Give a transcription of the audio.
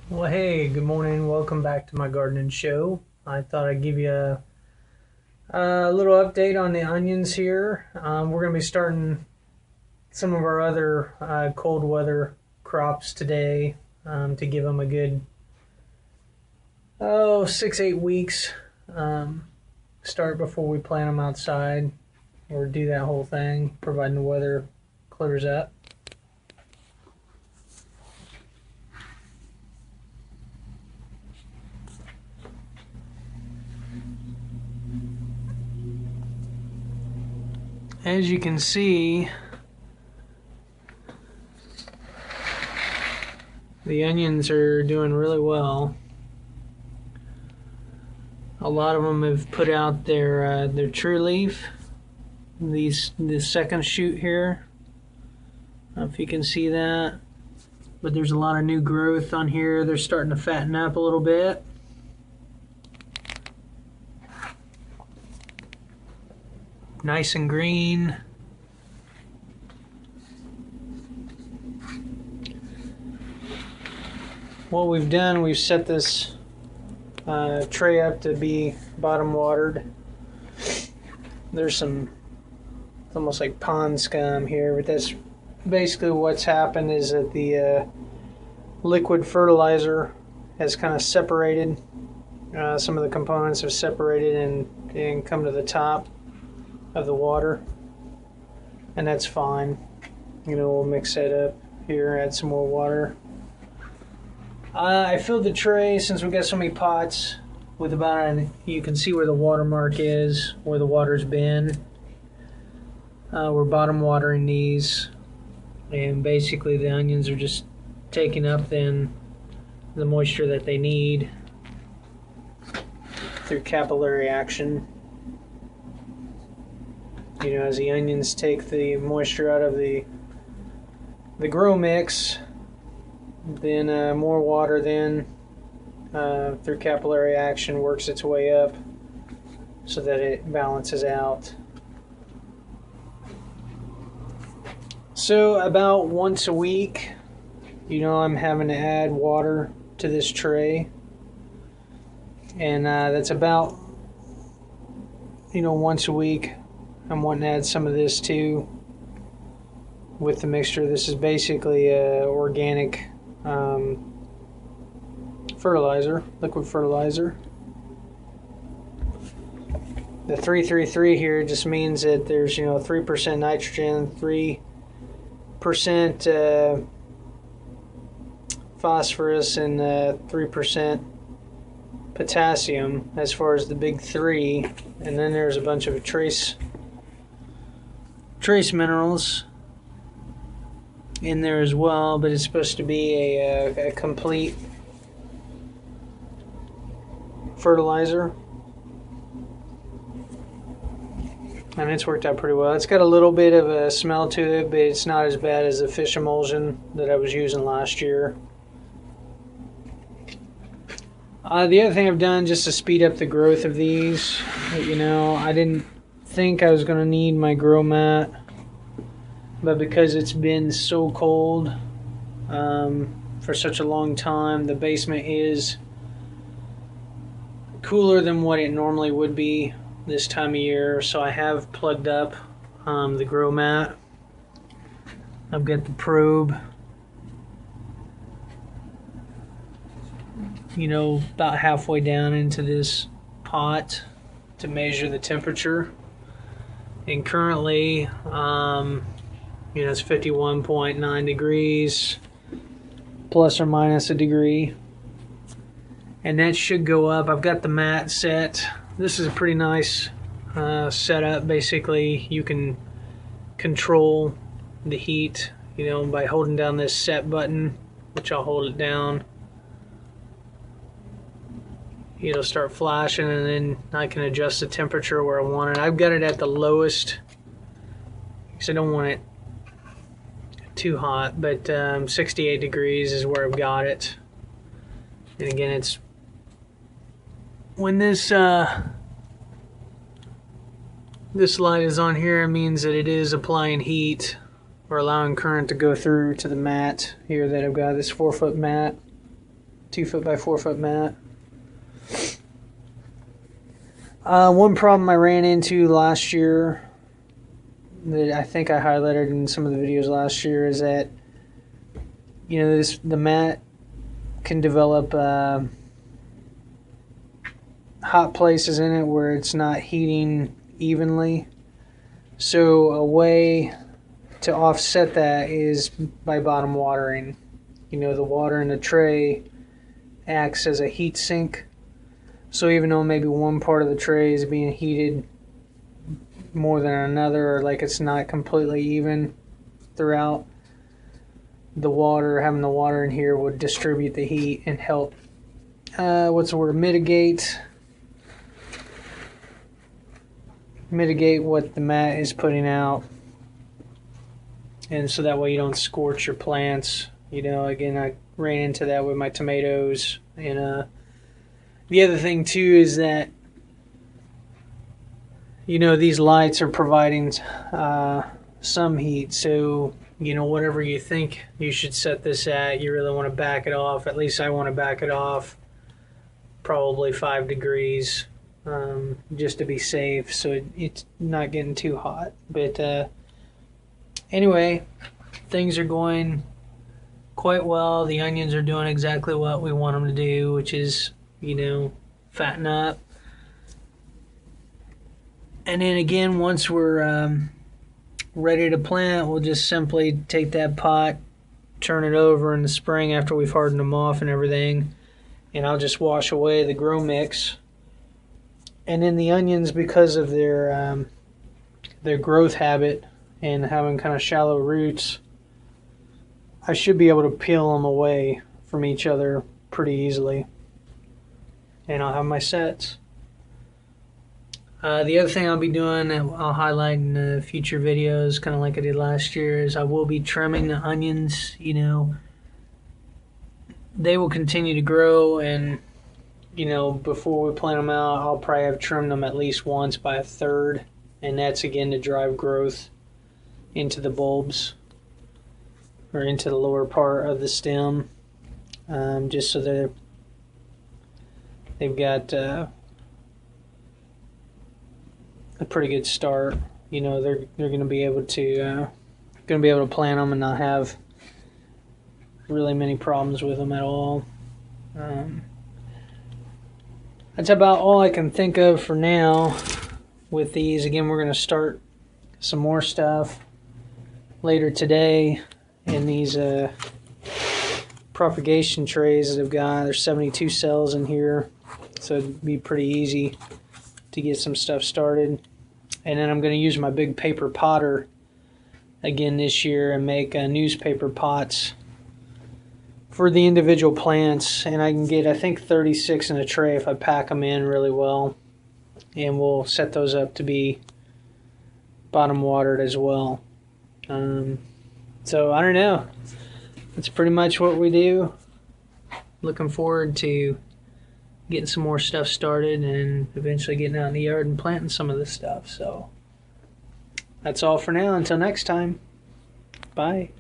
Well, hey, good morning. Welcome back to my gardening show. I thought I'd give you a little update on the onions here. We're going to be starting some of our other cold weather crops today to give them a good, 6, 8 weeks start before we plant them outside or do that whole thing, providing the weather clears up. As you can see, the onions are doing really well. A lot of them have put out their true leaf. This second shoot here. I don't know if you can see that, but there's a lot of new growth on here. They're starting to fatten up a little bit. Nice and green. What we've done, we've set this tray up to be bottom watered. There's some, it's almost like pond scum here, but that's basically what's happened is that the liquid fertilizer has kind of separated. Some of the components have separated and come to the top of the water, and that's fine. We'll mix that up here, add some more water. I filled the tray, since we got so many pots, with about you can see where the watermark is, where the water's been. We're bottom watering these, and basically the onions are just taking up then the moisture that they need through capillary action. As the onions take the moisture out of the grow mix, then more water then through capillary action works its way up so that it balances out. So about once a week, I'm having to add water to this tray, and that's about once a week. I'm wanting to add some of this too with the mixture. This is basically organic fertilizer, liquid fertilizer. The 333 here just means that there's 3% nitrogen, 3% phosphorus, and 3% potassium as far as the big three, and then there's a bunch of trace minerals in there as well, but it's supposed to be a complete fertilizer, and it's worked out pretty well. It's got a little bit of a smell to it, but it's not as bad as the fish emulsion that I was using last year. The other thing I've done just to speed up the growth of these, I didn't think I was going to need my grow mat, but because it's been so cold for such a long time, the basement is cooler than what it normally would be this time of year, so I have plugged up the grow mat. I've got the probe about halfway down into this pot to measure the temperature, and currently it's 51.9 degrees plus or minus a degree, and that should go up. I've got the mat set. This is a pretty nice setup. Basically you can control the heat by holding down this set button, which I'll hold it down. It'll start flashing, and then I can adjust the temperature where I want it. I've got it at the lowest because I don't want it too hot, but 68 degrees is where I've got it. And again, it's when this light is on here, it means that it is applying heat or allowing current to go through to the mat here that I've got, this 4-foot mat 2 foot by 4 foot mat. One problem I ran into last year that I think I highlighted in some of the videos last year is that, you know, the mat can develop hot places in it where it's not heating evenly. So a way to offset that is by bottom watering. You know, the water in the tray acts as a heat sink. So even though maybe one part of the tray is being heated more than another, or like it's not completely even throughout, having the water in here would distribute the heat and help, mitigate what the mat is putting out. And so that way you don't scorch your plants. You know, again, I ran into that with my tomatoes. And the other thing too is that, you know, these lights are providing some heat. So, you know, whatever you think you should set this at, you really want to back it off. At least I want to back it off probably 5 degrees, just to be safe, so it's not getting too hot. But anyway, things are going quite well. The onions are doing exactly what we want them to do, which is, you know, fatten up. And then again, once we're ready to plant, we'll just simply take that pot, turn it over in the spring after we've hardened them off and everything, and I'll just wash away the grow mix. And then the onions, because of their growth habit and having kind of shallow roots, I should be able to peel them away from each other pretty easily. And I'll have my sets. The other thing I'll be doing, I'll highlight in future videos, kind of like I did last year, is I will be trimming the onions. You know, they will continue to grow, and, you know, before we plant them out, I'll probably have trimmed them at least once by 1/3, and that's again to drive growth into the bulbs or into the lower part of the stem, just so that they've got a pretty good start. You know, they're going to be able to plant them and not have really many problems with them at all. That's about all I can think of for now with these. Again, we're going to start some more stuff later today in these propagation trays that I've got. There's 72 cells in here, so it'd be pretty easy to get some stuff started. And then I'm going to use my big paper potter again this year and make newspaper pots for the individual plants. And I can get, I think, 36 in a tray if I pack them in really well. And we'll set those up to be bottom watered as well. So I don't know. That's pretty much what we do. Looking forward to getting some more stuff started and eventually getting out in the yard and planting some of this stuff. So that's all for now. Until next time. Bye.